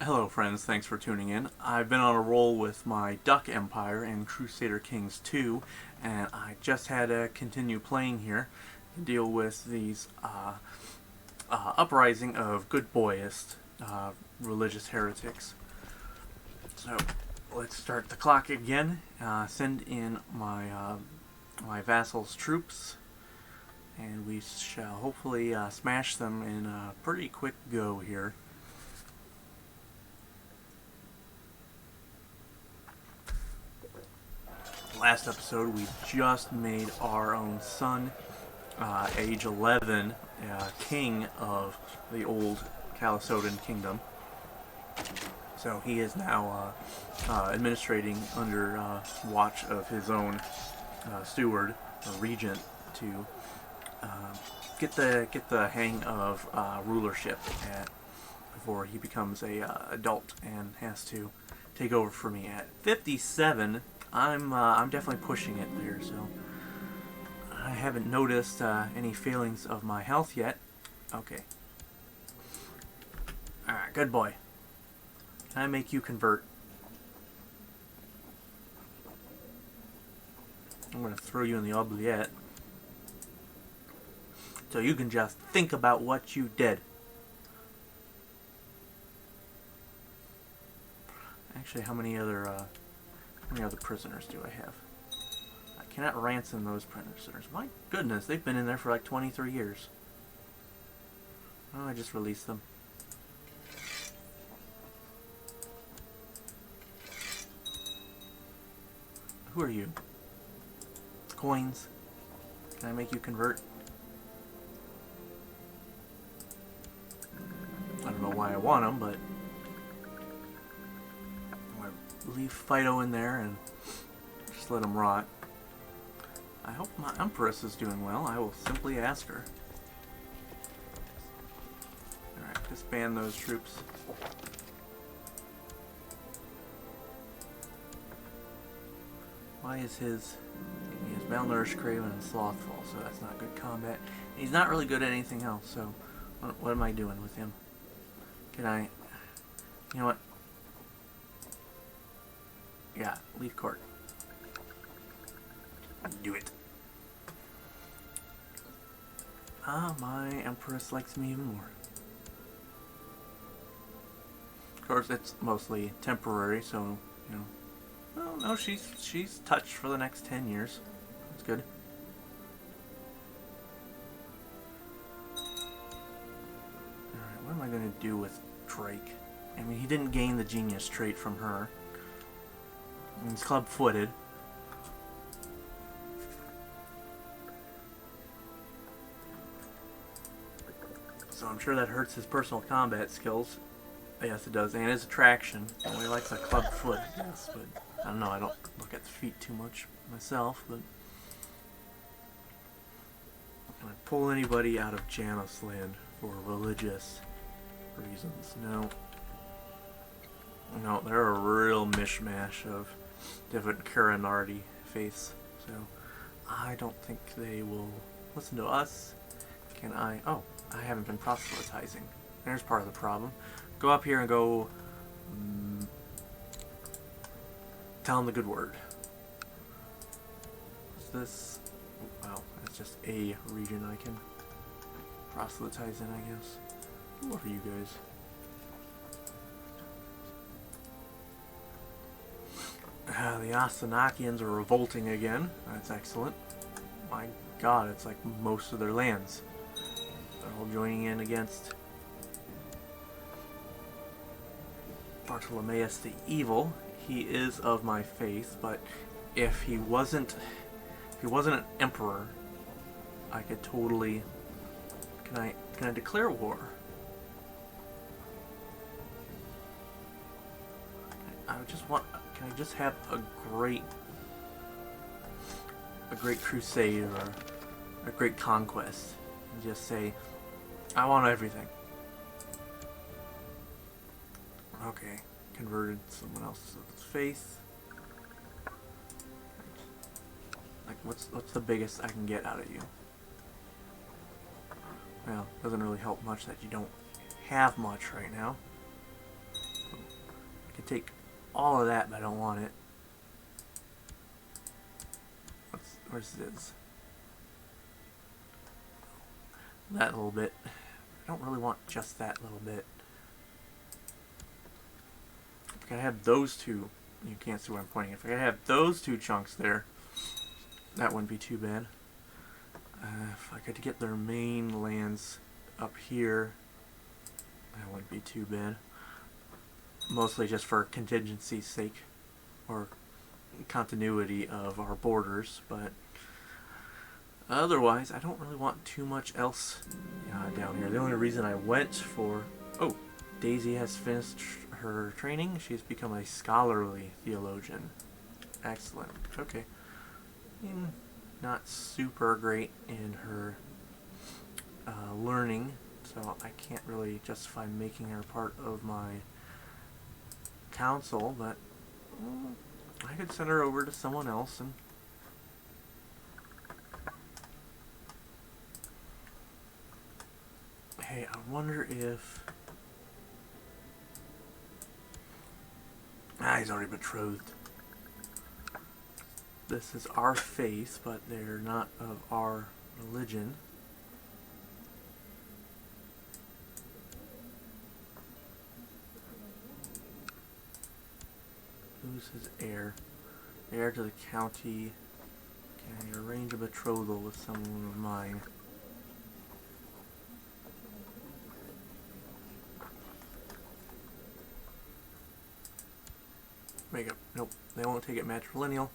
Hello friends, thanks for tuning in. I've been on a roll with my Duck Empire in Crusader Kings II, and I just had to continue playing here to deal with these uprising of good boyist religious heretics. So let's start the clock again, send in my vassals' troops, and we shall hopefully smash them in a pretty quick go here. Last episode, we just made our own son, age 11, king of the old Calisotan kingdom. So he is now administrating under watch of his own steward or regent to get the hang of rulership before he becomes a adult and has to take over for me at 57. I'm definitely pushing it there, so I haven't noticed any failings of my health yet. Okay. Alright, good boy. Can I make you convert? I'm going to throw you in the oubliette. So you can just think about what you did. Actually, how many other prisoners do I have? I cannot ransom those prisoners. My goodness, they've been in there for like 23 years. Oh, I just released them. Who are you? Coins. Can I make you convert? I don't know why I want them, but I'm going to leave Fido in there and just let him rot. I hope my Empress is doing well. I will simply ask her. Alright, disband those troops. Why is he is malnourished, craven, and slothful, so that's not good combat. He's not really good at anything else, so what am I doing with him? Can I... You know what? Yeah, leave court. Do it. My Empress likes me even more. Of course, it's mostly temporary, so, you know... Well, no, she's touched for the next 10 years. That's good. Alright, what am I going to do with Drake? I mean, he didn't gain the genius trait from her. He's club-footed. So I'm sure that hurts his personal combat skills. Yes, it does, and his attraction. He likes a club foot, yes, but I don't know, I don't look at the feet too much myself, but... Can I pull anybody out of Janus land for religious reasons? No. No, they're a real mishmash of different Karanardi faiths, so I don't think they will listen to us. Can I... Oh, I haven't been proselytizing. There's part of the problem. Go up here and go... tell him the good word. Is this... Well, that's just a region I can proselytize in, I guess. What are you guys? The Astanakians are revolting again. That's excellent. My god, it's like most of their lands. They're all joining in against Bartolomeus the Evil. He is of my faith, but if he wasn't an emperor, I could totally... Can I declare war? I just want... Can I just have a great crusade or a great conquest and just say, I want everything. Okay, converted someone else's faith. Like, what's the biggest I can get out of you? Well, doesn't really help much that you don't have much right now. can take all of that, but I don't want it. Where's this? That little bit. I don't really want just that little bit. If I have those two, you can't see where I'm pointing. If I have those two chunks there, that wouldn't be too bad. If I could get their main lands up here, that wouldn't be too bad. Mostly just for contingency's sake, or continuity of our borders, but otherwise I don't really want too much else down here. The only reason I went for... Oh, Daisy has finished her training. She's become a scholarly theologian. Excellent. Okay. Not super great in her learning, so I can't really justify making her part of my council, but I could send her over to someone else. And hey, I wonder if... he's already betrothed. This is our faith, but they're not of our religion. Who's his heir? Heir to the county. Can I arrange a betrothal with someone of mine? Make it. Nope, they won't take it matrilineal.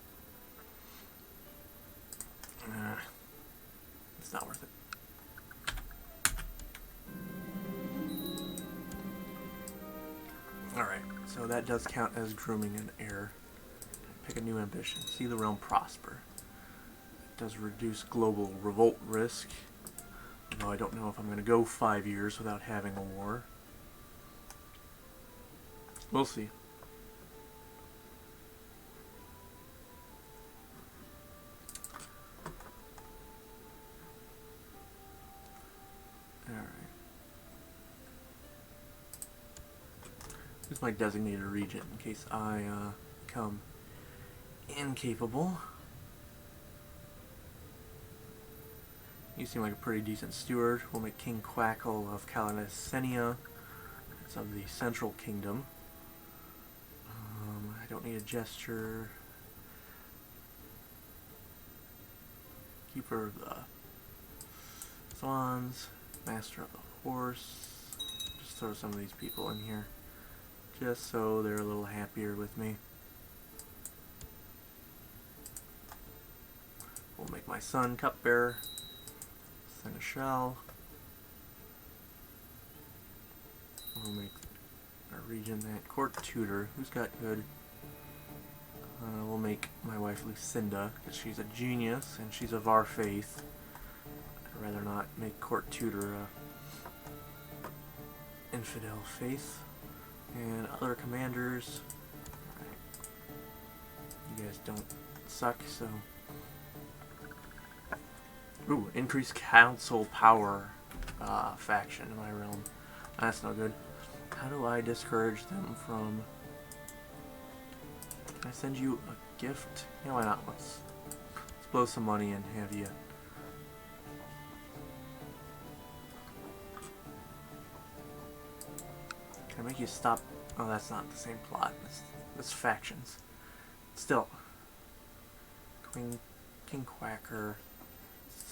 It's not worth it. Alright, so that does count as grooming an heir. Pick a new ambition. See the realm prosper. It does reduce global revolt risk. Although I don't know if I'm going to go 5 years without having a war. We'll see. Here's my designated regent in case I become incapable. You seem like a pretty decent steward. We'll make King Quackle of Calisotan. It's of the Central Kingdom. I don't need a gesture. Keeper of the Swans. Master of the Horse. Just throw some of these people in here, just so they're a little happier with me. We'll make my son cupbearer, seneschal. We'll make our regent that court tutor. Who's got good? We'll make my wife Lucinda, because she's a genius and she's of our faith. I'd rather not make court tutor infidel faith. And other commanders, you guys don't suck, so... Ooh, increased council power faction in my realm. That's no good. How do I discourage them from... Can I send you a gift? Yeah, why not? Let's blow some money and have you... Can I make you stop? Oh, that's not the same plot. That's factions. Still. King Quacker.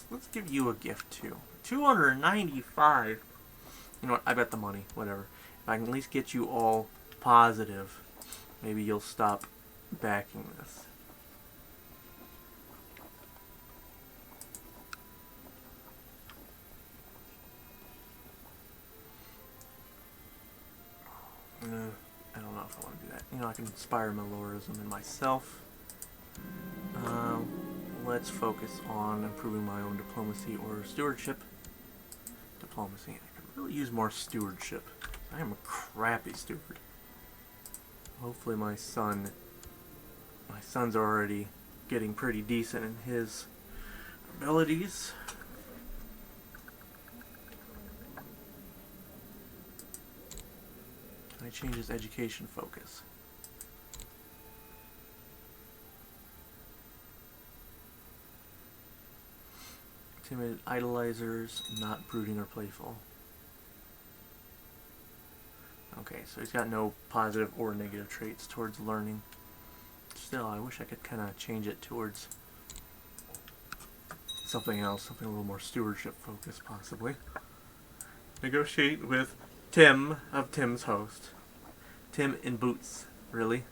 Let's give you a gift too. 295. You know what? I bet the money. Whatever. If I can at least get you all positive, maybe you'll stop backing this. I don't know if I want to do that. You know, I can inspire Melorism in myself. Let's focus on improving my own diplomacy or stewardship. Diplomacy. I could really use more stewardship. I am a crappy steward. Hopefully my son's already getting pretty decent in his abilities. Can I change his education focus? Timid idolizers, not brooding or playful. Okay, so he's got no positive or negative traits towards learning. Still, I wish I could kind of change it towards something else, something a little more stewardship focused, possibly. Negotiate with Tim of Tim's Host. Tim in Boots. Really?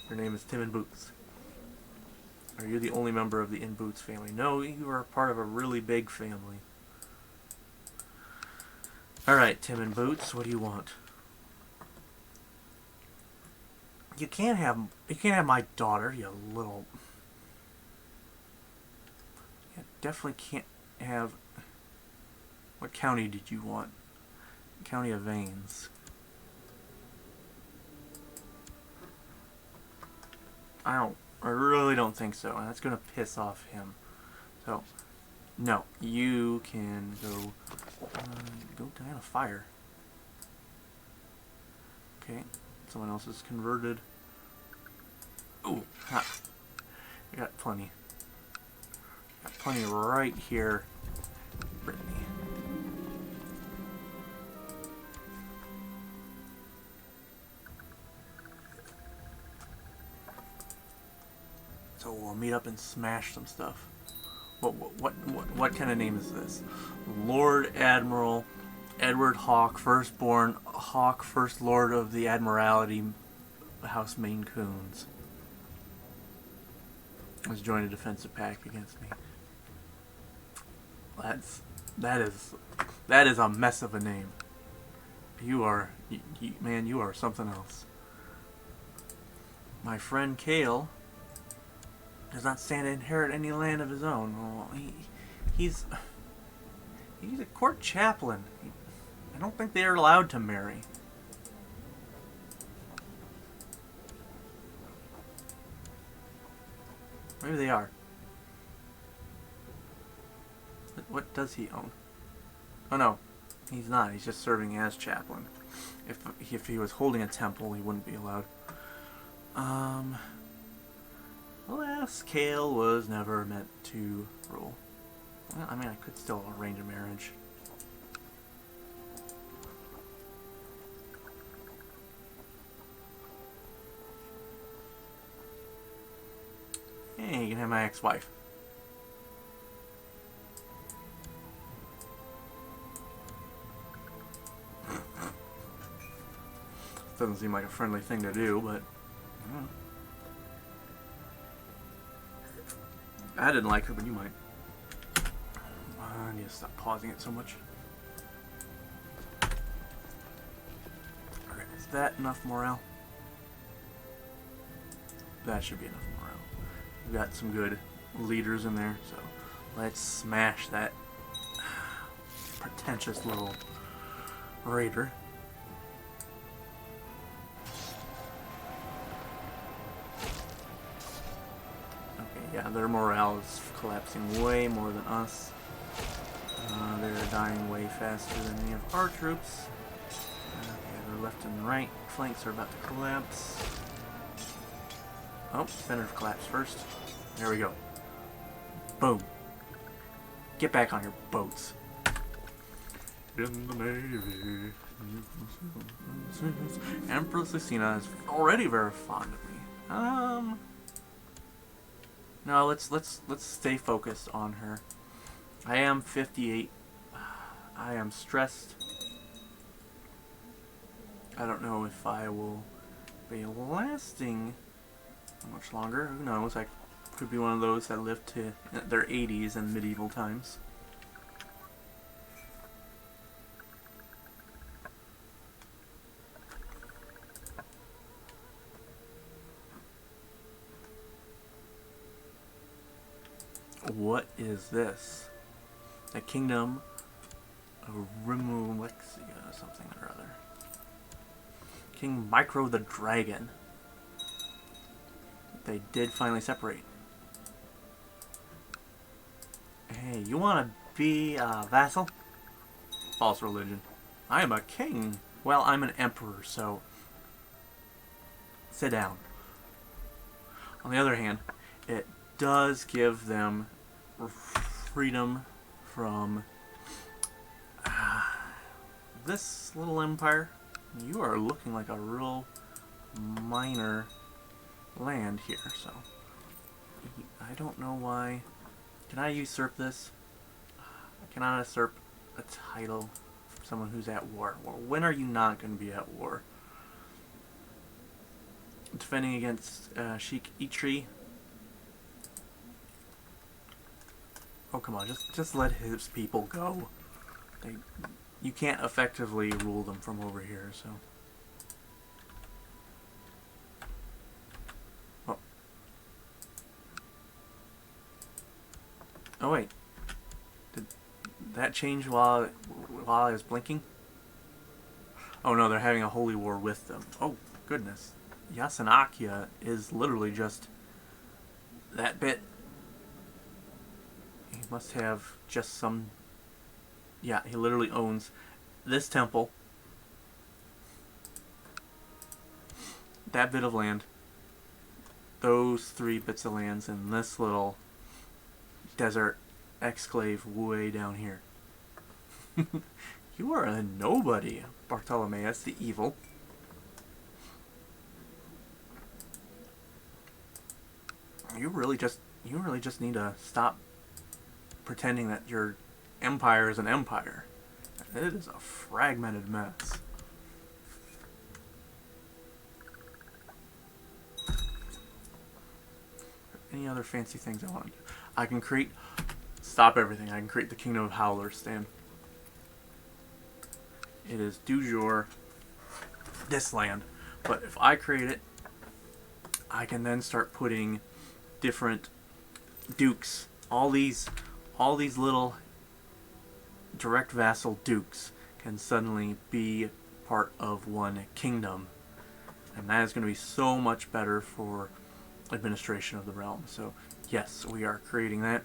Your name is Tim in Boots. Are you the only member of the In Boots family? No, you are part of a really big family. Alright, Tim in Boots, what do you want? You can't have my daughter, you little... You definitely can't have... What county did you want? County of Vanes. I really don't think so, and that's gonna piss off him. So, no, you can go die on a fire. Okay, someone else is converted. Ooh, ha! I got plenty. Got plenty right here, Brittany. So we'll meet up and smash some stuff. What kind of name is this? Lord Admiral Edward Hawke, firstborn Hawke, First Lord of the Admiralty House Maine Coons, has joined a defensive pact against me. That is a mess of a name. You are, man, you are something else. My friend Kale does not stand to inherit any land of his own. Well, he's a court chaplain. I don't think they are allowed to marry. Maybe they are. What does he own? Oh no, he's not. He's just serving as chaplain. If he was holding a temple, he wouldn't be allowed. Alas, Kale was never meant to rule. Well, I mean, I could still arrange a marriage. Hey, you can have my ex-wife. Doesn't seem like a friendly thing to do, but I don't know. I didn't like her, but you might. I need to stop pausing it so much. Alright, is that enough morale? That should be enough morale. We've got some good leaders in there, so let's smash that pretentious little raider. Yeah, their morale is collapsing way more than us. They're dying way faster than any of our troops. Okay, their left and right flanks are about to collapse. Oh, center collapse first. There we go. Boom. Get back on your boats. In the Navy. Empress Lucina is already very fond of me. No, let's stay focused on her. I am 58. I am stressed. I don't know if I will be lasting much longer. Who knows? I could be one of those that lived to their 80s in medieval times. What is this? The Kingdom of Rimulexia, something or other. King Micro the Dragon. They did finally separate. Hey, you want to be a vassal? False religion. I am a king. Well, I'm an emperor, so sit down. On the other hand, it does give them freedom from this little empire. You are looking like a real minor land here, so I don't know why. Can I usurp this? I cannot usurp a title from someone who's at war. Well, when are you not going to be at war? Defending against Sheik Itri. Oh, come on, just let his people go. You can't effectively rule them from over here, so. Oh. Oh wait. Did that change while I was blinking? Oh no, they're having a holy war with them. Oh, goodness. Yasanakia is literally just that bit. He must have just some... Yeah, he literally owns this temple, that bit of land, those 3 bits of lands, and this little desert exclave way down here. You are a nobody, Bartolomeus the Evil. You really just need to stop pretending that your empire is an empire. It is a fragmented mess. Any other fancy things I want to do? I can create... Stop everything. I can create the Kingdom of Howlers, Stan. It is du jour this land. But if I create it, I can then start putting different dukes. All these little direct vassal dukes can suddenly be part of one kingdom. And that is going to be so much better for administration of the realm. So, yes, we are creating that.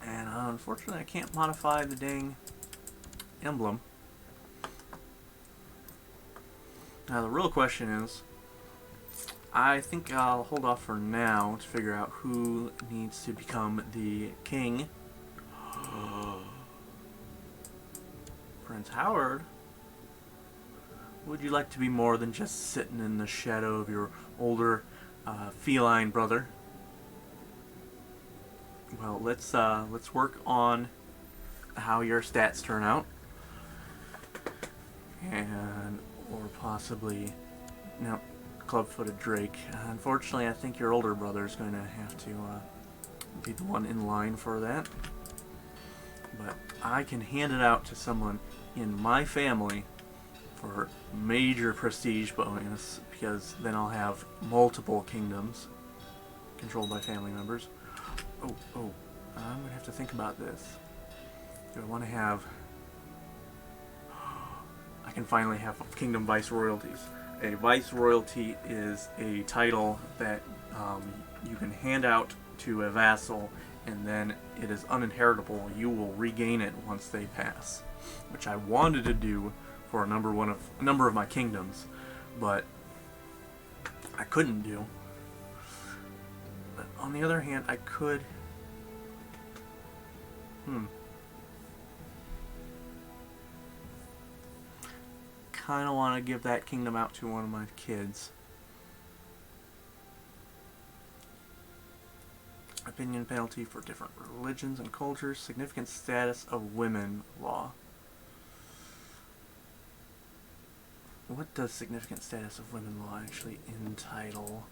And unfortunately, I can't modify the dang emblem. Now, the real question is, I think I'll hold off for now to figure out who needs to become the king. Prince Howard, would you like to be more than just sitting in the shadow of your older feline brother? Well, let's work on how your stats turn out, and or possibly no. Club-footed Drake. Unfortunately, I think your older brother is going to have to be the one in line for that. But I can hand it out to someone in my family for major prestige bonus, because then I'll have multiple kingdoms controlled by family members. Oh, I'm going to have to think about this. Do I want to have... I can finally have kingdom vice-royalties. A vice-royalty is a title that you can hand out to a vassal, and then it is uninheritable. You will regain it once they pass, which I wanted to do for a number of my kingdoms, but I couldn't do. But on the other hand, I could... kind of want to give that kingdom out to one of my kids. Opinion penalty for different religions and cultures. Significant status of women law. What does significant status of women law actually entitle?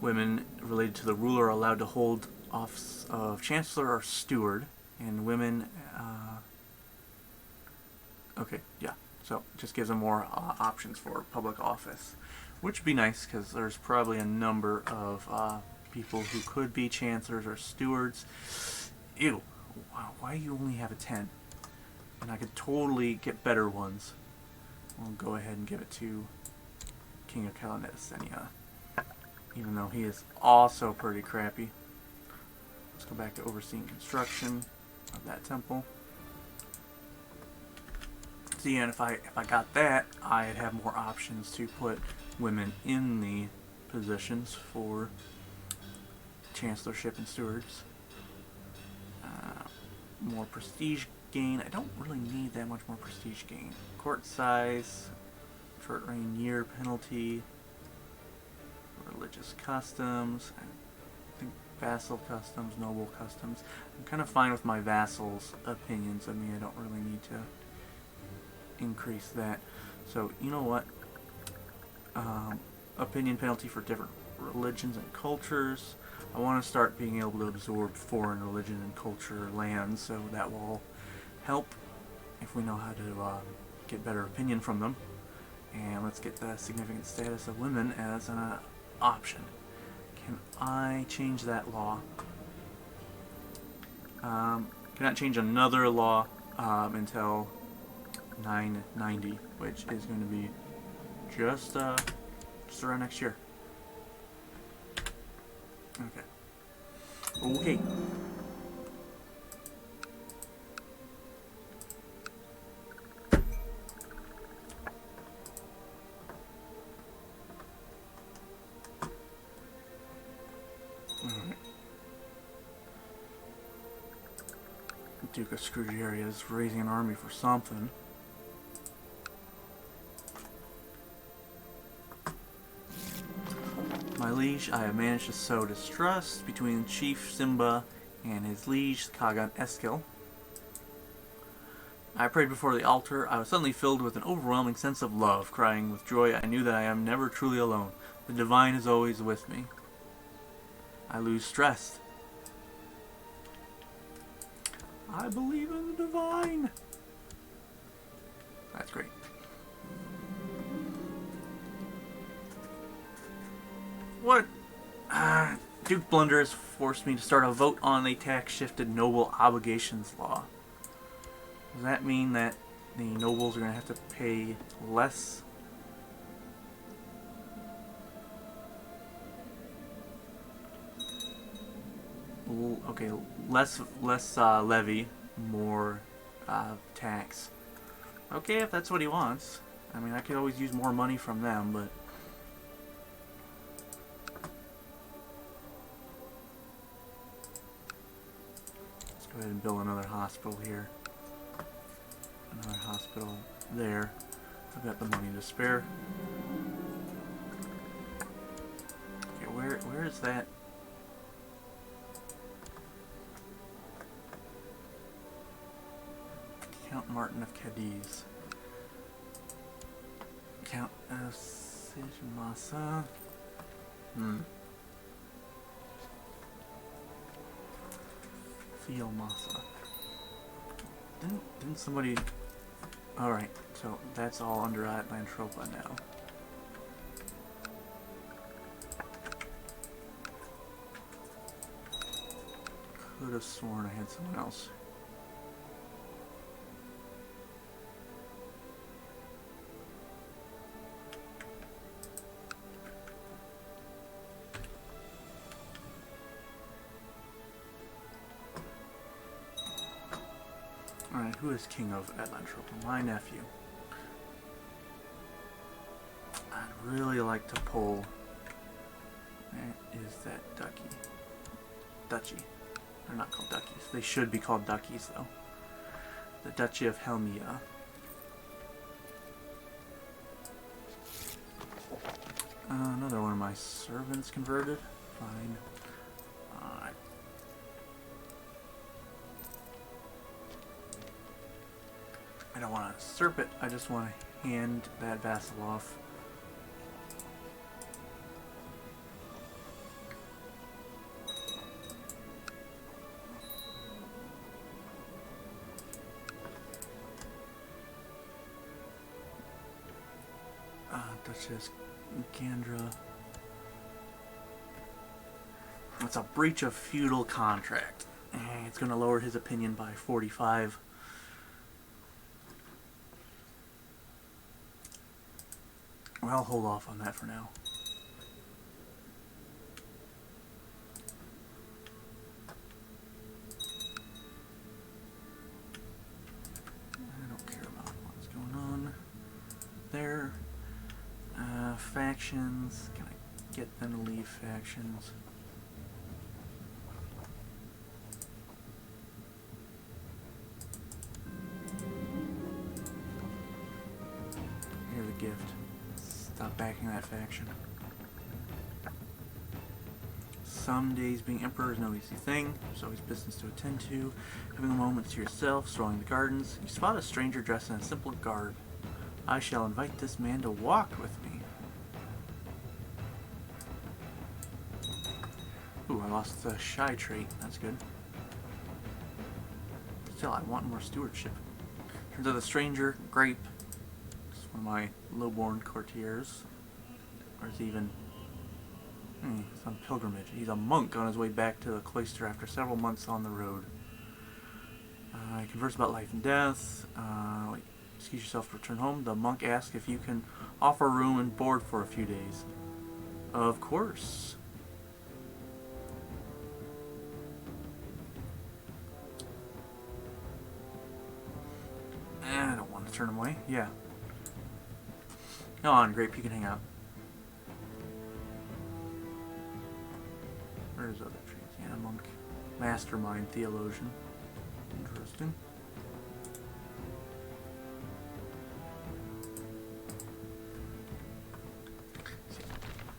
Women related to the ruler are allowed to hold office of chancellor or steward, and women okay, yeah, so it just gives them more options for public office, which would be nice because there's probably a number of people who could be chancellors or stewards. Ew, wow, why do you only have a 10? And I could totally get better ones. We'll go ahead and give it to King of Calisotan, even though he is also pretty crappy. Let's go back to overseeing construction of that temple. See, and if I got that, I'd have more options to put women in the positions for chancellorship and stewards. More prestige gain. I don't really need that much more prestige gain. Court size, short reign year penalty, religious customs, I think vassal customs, noble customs. I'm kind of fine with my vassals' opinions. I mean, I don't really need to increase that. So, you know what? Opinion penalty for different religions and cultures. I want to start being able to absorb foreign religion and culture lands, so that will help if we know how to get better opinion from them. And let's get the significant status of women as an option. Can I change that law? Cannot change another law until 990, which is going to be just around next year. Okay. Alright. Duke of Crusader is raising an army for something. My liege, I have managed to sow distrust between Chief Simba and his liege, Kagan Eskil. I prayed before the altar. I was suddenly filled with an overwhelming sense of love. Crying with joy, I knew that I am never truly alone. The divine is always with me. I lose stress. I believe in the divine. That's great. What? Duke Blunder has forced me to start a vote on the tax-shifted noble obligations law. Does that mean that the nobles are going to have to pay less? Okay, less levy, more tax. Okay, if that's what he wants. I mean, I could always use more money from them, but... let's go ahead and build another hospital here. Another hospital there. I've got the money to spare. Okay, where is that? Count Martin of Cadiz. Count Sijmasa. Feel Masa. Didn't somebody... Alright, so that's all under Atlantropa now. Could have sworn I had someone else. Alright, who is king of Atlantropa? My nephew. I'd really like to pull... Where is that duchy? They're not called duchies. They should be called duchies, though. The Duchy of Helmia. Another one of my servants converted. Fine. I don't want to usurp it, I just want to hand that vassal off. Duchess Gandra. It's a breach of feudal contract. It's going to lower his opinion by 45. Well, I'll hold off on that for now. I don't care about what's going factions. Can I get them to leave factions? Here's a gift. Stop backing that faction. Some days being emperor is no easy thing. There's always business to attend to. Having a moment to yourself, strolling the gardens, you spot a stranger dressed in a simple garb. I shall invite this man to walk with me. Ooh, I lost the shy trait. That's good. Still, I want more stewardship. Turns out the stranger, Grape, is one of my lowborn courtiers. Or is he even... he's on pilgrimage. He's a monk on his way back to the cloister after several months on the road. He converse about life and death. Excuse yourself to return home. The monk asks if you can offer room and board for a few days. Of course. I don't want to turn him away. Yeah. Go on, Grape. You can hang out. Where's other traits? Yeah, monk. Mastermind theologian. Interesting.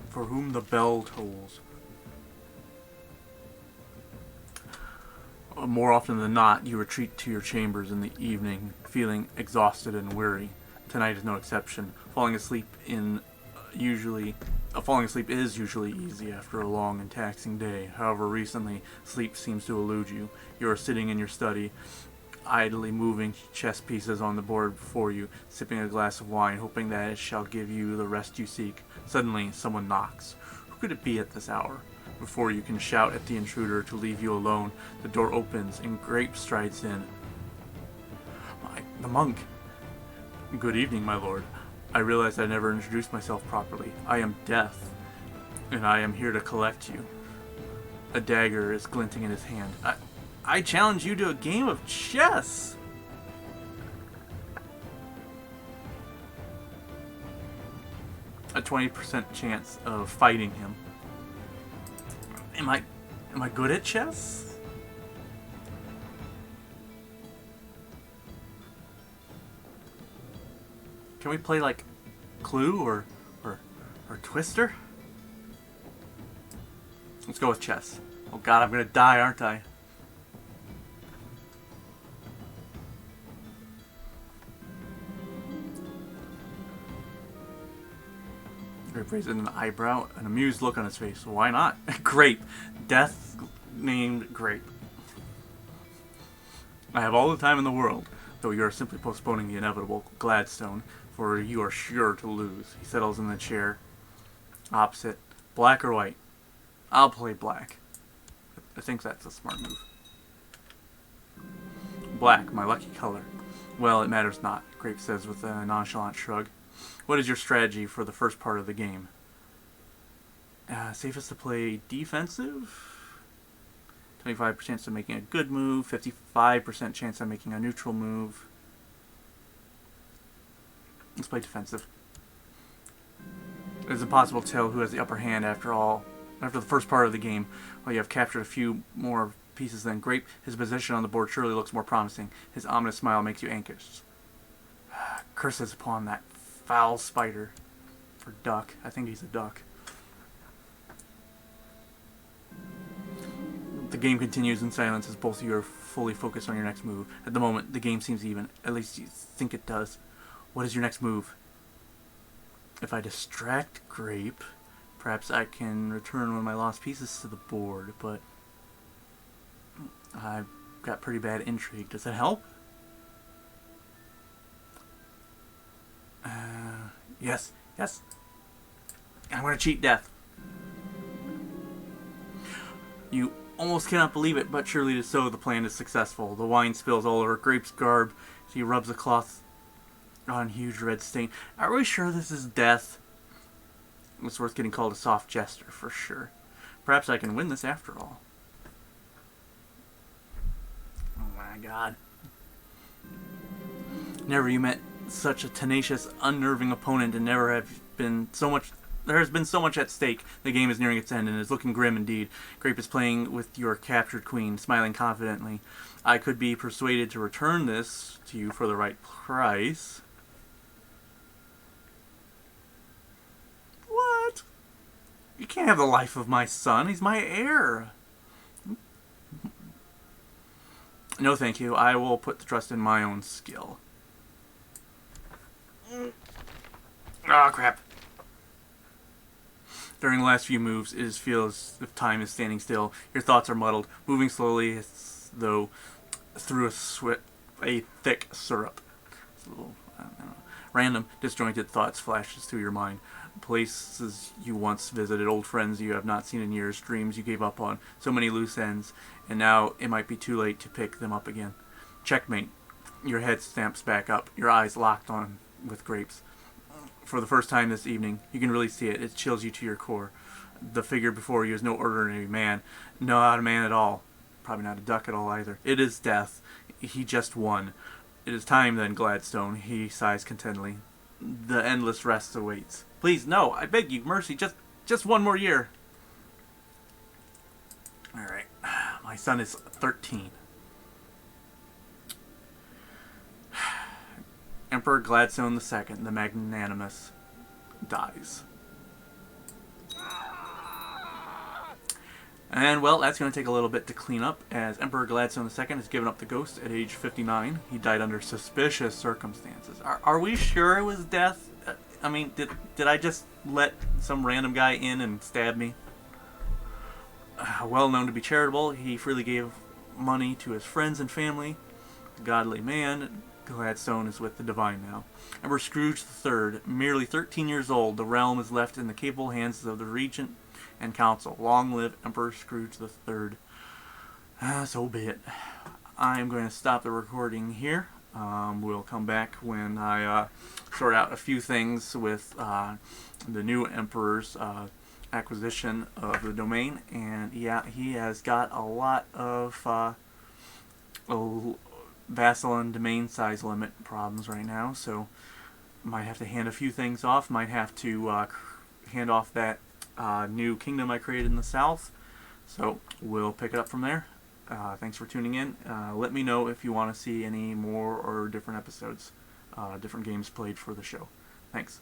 For whom the bell tolls. More often than not, you retreat to your chambers in the evening, feeling exhausted and weary. Tonight is no exception. Falling asleep is usually easy after a long and taxing day. However, recently, sleep seems to elude you. You are sitting in your study, idly moving chess pieces on the board before you, sipping a glass of wine, hoping that it shall give you the rest you seek. Suddenly, someone knocks. Who could it be at this hour? Before you can shout at the intruder to leave you alone, the door opens and Grape strides in. The monk. Good evening, my lord. I realized I never introduced myself properly. I am Death, and I am here to collect you. A dagger is glinting in his hand. I challenge you to a game of chess! A 20% chance of fighting him. Am I good at chess? Can we play like Clue or Twister? Let's go with chess. Oh god, I'm gonna die, aren't I? Grape raises an eyebrow, an amused look on his face. Why not? Grape. Death named Grape. I have all the time in the world, though you are simply postponing the inevitable, Gladstone, for you are sure to lose. He settles in the chair opposite. Black or white? I'll play black. I think that's a smart move. Black, my lucky color. Well, it matters not, Grape says with a nonchalant shrug. What is your strategy for the first part of the game? Safest to play defensive. 25% chance of making a good move. 55% chance of making a neutral move. Let's play defensive. It is impossible to tell who has the upper hand after the first part of the game. While you have captured a few more pieces than Grape, his position on the board surely looks more promising. His ominous smile makes you anxious. Curses upon that foul spider. For duck. I think he's a duck. The game continues in silence as both of you are fully focused on your next move. At the moment, the game seems even. At least you think it does. What is your next move? If I distract Grape, perhaps I can return one of my lost pieces to the board, but I've got pretty bad intrigue. Does that help? Yes. I'm going to cheat death. You almost cannot believe it, but surely it is so. The plan is successful. The wine spills all over Grape's garb as he rubs the cloth on a huge red stain. Are we sure this is death? It's worth getting called a soft jester, for sure. Perhaps I can win this after all. Oh my god. Never you met such a tenacious, unnerving opponent, and never have been so much There has been so much at stake. The game is nearing its end and is looking grim indeed. Grape is playing with your captured queen, smiling confidently. I could be persuaded to return this to you for the right price. What? You can't have the life of my son. He's my heir. No, thank you. I will put the trust in my own skill. Ah, crap. During the last few moves, it feels as if time is standing still. Your thoughts are muddled, moving slowly as though through a thick syrup. It's a little, I don't know. Random, disjointed thoughts flashes through your mind. Places you once visited, old friends you have not seen in years, dreams you gave up on, so many loose ends, and now it might be too late to pick them up again. Checkmate. Your head stamps back up, your eyes locked on with Grapes. For the first time this evening, you can really see it. It chills you to your core. The figure before you is no ordinary man. No, not a man at all. Probably not a duck at all either. It is death. He just won. It is time then, Gladstone. He sighs contentedly. The endless rest awaits. Please, no, I beg you, mercy, just one more year. Alright. My son is 13. Emperor Gladstone II, the Magnanimous, dies. And, well, that's going to take a little bit to clean up, as Emperor Gladstone II has given up the ghost at age 59. He died under suspicious circumstances. Are we sure it was death? I mean, did I just let some random guy in and stab me? Well known to be charitable, he freely gave money to his friends and family. A godly man, Gladstone is with the divine now. Emperor Scrooge III, merely 13 years old, the realm is left in the capable hands of the regent and council. Long live Emperor Scrooge III. So be it. I am going to stop the recording here. We'll come back when I sort out a few things with the new emperor's acquisition of the domain. And yeah, he has got a lot of vassal and domain size limit problems right now, so might have to hand a few things off. Might have to hand off that new kingdom I created in the south. So we'll pick it up from there. Thanks for tuning in. Let me know if you want to see any more or different episodes, different games played for the show. Thanks.